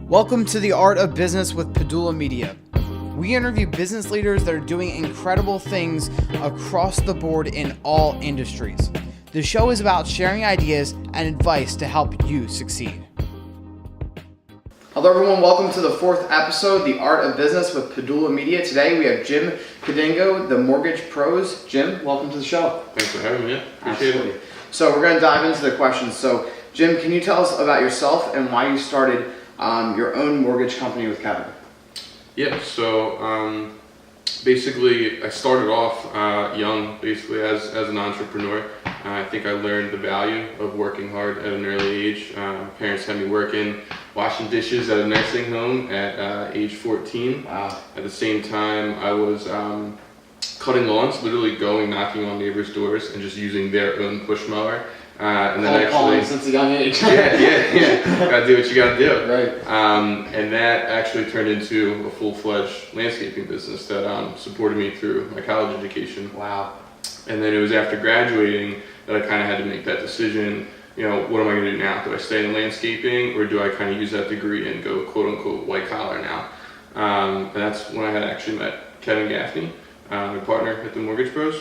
Welcome to the Art of Business with Padula Media. We interview business leaders that are doing incredible things across the board in all industries. The show is about sharing ideas and advice to help you succeed. Hello everyone, welcome to the fourth episode, The Art of Business with Padula Media. Today we have Jim Kadingo, the Mortgage Pros. Jim, welcome to the show. Thanks for having me. Appreciate it. So we're going to dive into the questions. So Jim, can you tell us about yourself and why you started your own mortgage company with Kevin? Yeah, so basically I started off young, basically as an entrepreneur. I think I learned the value of working hard at an early age. Parents had me working, washing dishes at a nursing home at age 14. Wow. At the same time, I was cutting lawns, literally going, knocking on neighbors' doors and just using their own push mower. And then actually, since a young age. yeah. Gotta do what you gotta do. Right. And that actually turned into a full-fledged landscaping business that supported me through my college education. Wow. And then it was after graduating that I kind of had to make that decision. You know, what am I gonna do now? Do I stay in landscaping, or do I kind of use that degree and go quote-unquote white collar now? And that's when I had actually met Kevin Gaffney, my partner at the Mortgage Pros.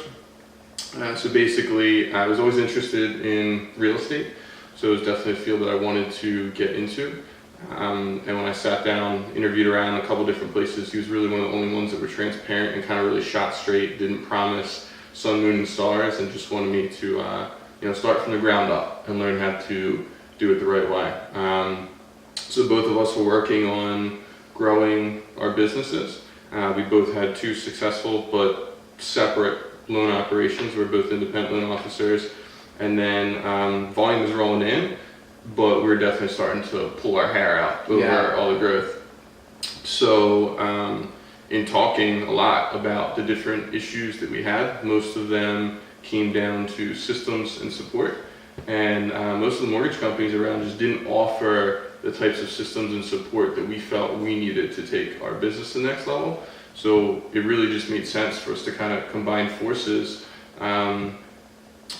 So basically, I was always interested in real estate, so it was definitely a field that I wanted to get into. And when I sat down, interviewed around a couple different places, he was really one of the only ones that were transparent and kind of really shot straight, didn't promise sun, moon, and stars, and just wanted me to start from the ground up and learn how to do it the right way. So both of us were working on growing our businesses. We both had two successful but separate loan operations. We're both independent loan officers, and then volume was rolling in, but we were definitely starting to pull our hair out over all the growth. So in talking a lot about the different issues that we had, most of them came down to systems and support, and most of the mortgage companies around just didn't offer the types of systems and support that we felt we needed to take our business to the next level. So it really just made sense for us to kind of combine forces and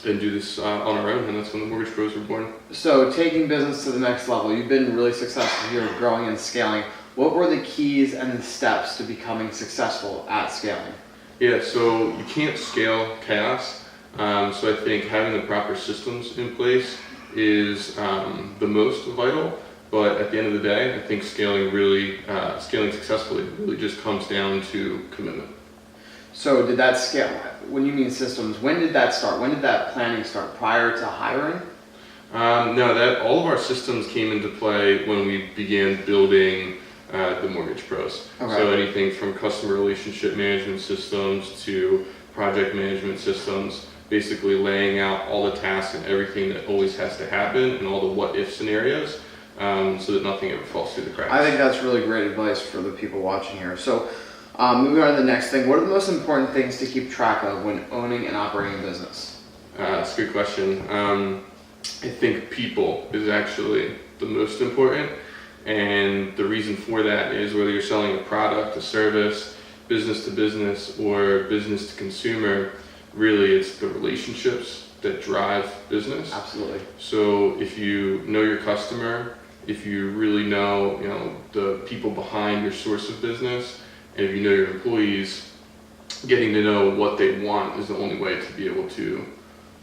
do this on our own, and that's when the Mortgage Pros were born. So taking business to the next level, you've been really successful here, growing and scaling. What were the keys and the steps to becoming successful at scaling? Yeah, so you can't scale chaos. So I think having the proper systems in place is the most vital. But at the end of the day, I think scaling successfully really just comes down to commitment. So did that scale? When you mean systems, when did that start? When did that planning start? Prior to hiring? No, all of our systems came into play when we began building the Mortgage Pros. Okay. So anything from customer relationship management systems to project management systems, basically laying out all the tasks and everything that always has to happen and all the what-if scenarios. So that nothing ever falls through the cracks. I think that's really great advice for the people watching here. So moving on to the next thing, what are the most important things to keep track of when owning and operating a business? That's a good question. I think people is actually the most important, and the reason for that is whether you're selling a product, a service, business to business, or business to consumer, really it's the relationships that drive business. Absolutely. So if you know your customer, if you really know the people behind your source of business, and if you know your employees, getting to know what they want is the only way to be able to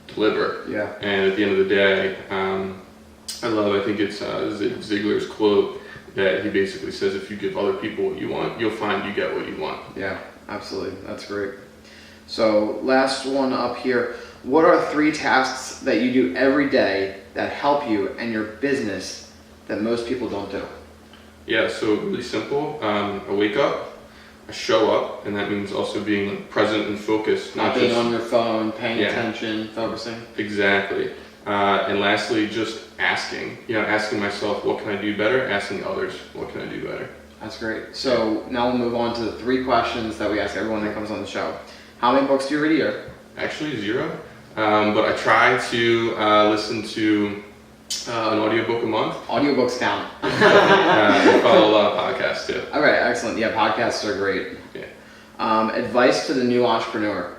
deliver. Yeah. And at the end of the day, I think it's Zig Ziglar's quote that he basically says, if you give other people what you want, you'll find you get what you want. Yeah, absolutely. That's great. So last one up here. What are 3 tasks that you do every day that help you and your business that most people don't do? Yeah, so really simple. I wake up, I show up, and that means also being present and focused. Not being on your phone, paying attention, focusing. Exactly. And lastly, just asking myself, what can I do better? Asking others, what can I do better? That's great. So now we'll move on to the 3 questions that we ask everyone that comes on the show. How many books do you read a year? Actually, 0. But I try to listen to an audiobook a month. Audiobooks count. I follow a lot of podcasts too. All right, excellent. Yeah, podcasts are great. Yeah. Advice to the new entrepreneur.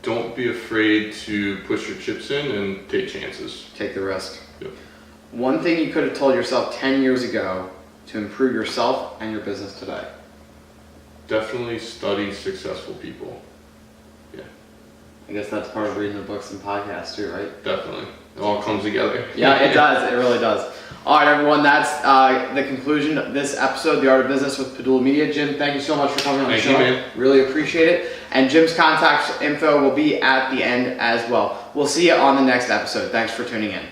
Don't be afraid to push your chips in and take chances. Take the risk. Yep. One thing you could have told yourself 10 years ago to improve yourself and your business today? Definitely study successful people. Yeah, I guess that's part of reading the books and podcasts too, right? definitely. It all comes together. Yeah, it does. It really does. All right, everyone. That's the conclusion of this episode, The Art of Business with Padula Media. Jim, thank you so much for coming on the show. Thank you, man. Really appreciate it. And Jim's contact info will be at the end as well. We'll see you on the next episode. Thanks for tuning in.